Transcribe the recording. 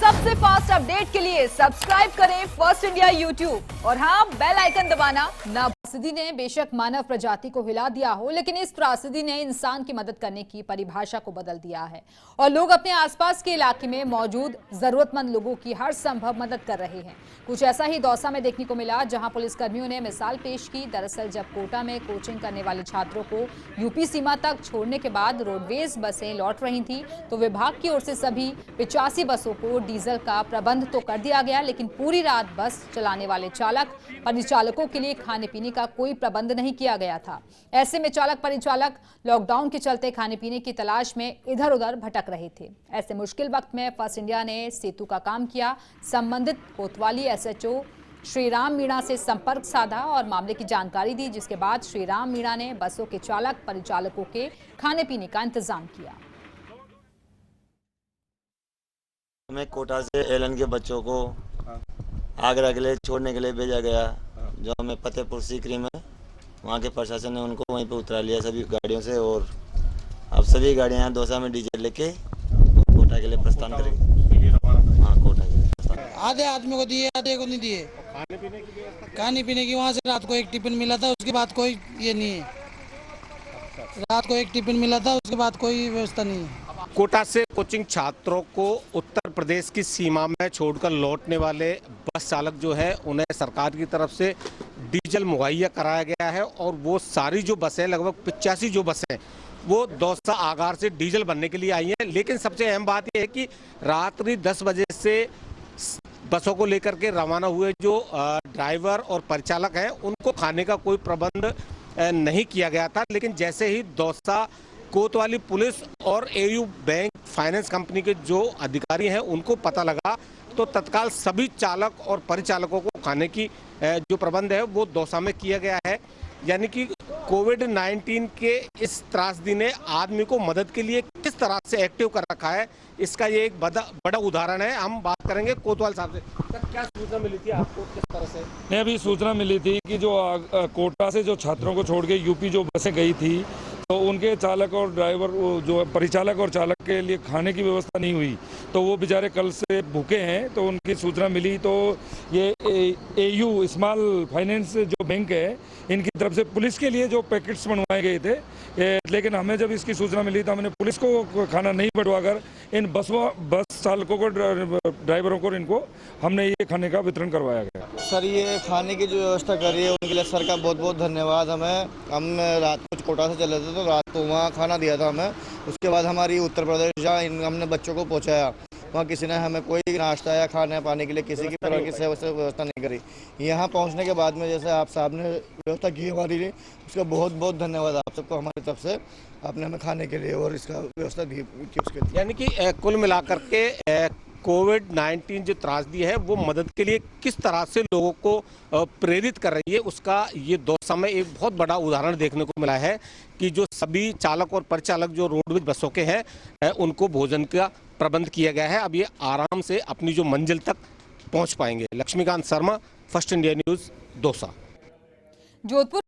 सबसे fast update के लिए सब्सक्राइब करें फर्स्ट इंडिया यूट्यूब और हाँ, बेल आइकन दबाना ना। त्रासदी ने बेशक मानव प्रजाति को हिला दिया हो, लेकिन इस त्रासदी ने इंसान की मदद करने की परिभाषा को बदल दिया है और लोग अपने आसपास के इलाके में मौजूद जरूरतमंद लोगों की हर संभव मदद कर रहे हैं। कुछ ऐसा ही दौसा में देखने को मिला, जहां पुलिसकर्मियों ने मिसाल पेश की। दरअसल जब कोटा में कोचिंग करने वाले छात्रों को यूपी सीमा तक छोड़ने के बाद रोडवेज बसें लौट रही थी, तो विभाग की ओर से सभी 85 बसों को डीजल का प्रबंध तो कर दिया गया, लेकिन पूरी रात बस चलाने वाले चालक परिचालकों के लिए खाने पीने का कोई प्रबंध नहीं किया गया था। ऐसे में चालक परिचालक लॉकडाउन के चलते खाने पीने की तलाश में इधर उधर भटक रहे थे। ऐसे मुश्किल वक्त में फर्स्ट इंडिया ने सेतु का काम किया। संबंधित कोतवाली एसएचओ श्रीराम मीणा से संपर्क साधा और मामले की जानकारी दी, जिसके बाद श्रीराम मीणा ने बसों के चालक परिचालकों के खाने पीने का इंतजाम किया। हमें कोटा से एलन के बच्चों को आगरा के लिए छोड़ने के लिए भेजा गया, जो हमें फतेहपुर सीकरी में वहाँ के प्रशासन ने उनको वहीं पे उतरा लिया सभी गाड़ियों से, और अब सभी गाड़ियाँ यहाँ दौसा में डीजल लेके कोटा के लिए प्रस्थान करेंगी। हाँ, कोटा के लिए प्रस्थान। आधे आदमी को दिए, आधे को नहीं दिए। खाने पीने की वहाँ से रात को एक टिफिन मिला था, उसके बाद कोई ये नहीं है। रात को एक टिफिन मिला था, उसके बाद कोई व्यवस्था नहीं है। कोटा से कोचिंग छात्रों को उत्तर प्रदेश की सीमा में छोड़कर लौटने वाले बस चालक जो है, उन्हें सरकार की तरफ से डीजल मुहैया कराया गया है और वो सारी जो बसें, लगभग 85 जो बसें, वो दौसा आगार से डीजल भरने के लिए आई हैं। लेकिन सबसे अहम बात यह है कि रात्रि 10 बजे से बसों को लेकर के रवाना हुए जो ड्राइवर और परिचालक हैं, उनको खाने का कोई प्रबंध नहीं किया गया था। लेकिन जैसे ही दौसा कोतवाली पुलिस और एयू बैंक फाइनेंस कंपनी के जो अधिकारी हैं, उनको पता लगा, तो तत्काल सभी चालक और परिचालकों को खाने की जो प्रबंध है वो दौसा में किया गया है। यानी कि कोविड-19 के इस त्रासदी ने आदमी को मदद के लिए किस तरह से एक्टिव कर रखा है, इसका ये एक बड़ा उदाहरण है। हम बात करेंगे कोतवाल साहब से। सर, क्या सूचना मिली थी आपको, किस तरह से? नहीं, अभी सूचना मिली थी कि जो कोटा से जो छात्रों को छोड़ के यूपी जो बसें गई थी, तो उनके चालक और ड्राइवर, जो परिचालक और चालक के लिए खाने की व्यवस्था नहीं हुई, तो वो बेचारे कल से भूखे हैं। तो उनकी सूचना मिली, तो ये एयू स्मॉल फाइनेंस जो बैंक है, इनकी तरफ से पुलिस के लिए जो पैकेट्स बनवाए गए थे, लेकिन हमें जब इसकी सूचना मिली तो हमने पुलिस को खाना नहीं बढ़वाकर इन बस चालकों को, ड्राइवरों को, इनको हमने ये खाने का वितरण करवाया गया। सर, ये खाने की जो व्यवस्था कर रही है उनके लिए सर का बहुत बहुत धन्यवाद। हम रात को कोटा से चले थे, तो रात को वहाँ खाना दिया था हमें। उसके बाद हमारी उत्तर प्रदेश जहाँ हमने बच्चों को पहुँचाया, वहाँ किसी ने हमें कोई नाश्ता या खाने पाने के लिए किसी की तरह की व्यवस्था नहीं करी। यहाँ पहुँचने के बाद में जैसे आप साहब ने व्यवस्था की हमारी लिए, उसका बहुत बहुत धन्यवाद आप सबको हमारी तरफ से। आपने हमें खाने के लिए और इसका व्यवस्था दी उसके लिए। यानी कि कुल मिलाकर के कोविड-19 जो त्रासदी है, वो मदद के लिए किस तरह से लोगों को प्रेरित कर रही है, उसका ये दौसा में एक बहुत बड़ा उदाहरण देखने को मिला है कि जो सभी चालक और परिचालक जो रोडवेज बसों के हैं, उनको भोजन का प्रबंध किया गया है। अब ये आराम से अपनी जो मंजिल तक पहुंच पाएंगे। Laxmikant Sharma, first India news, Dausa. Jodhpur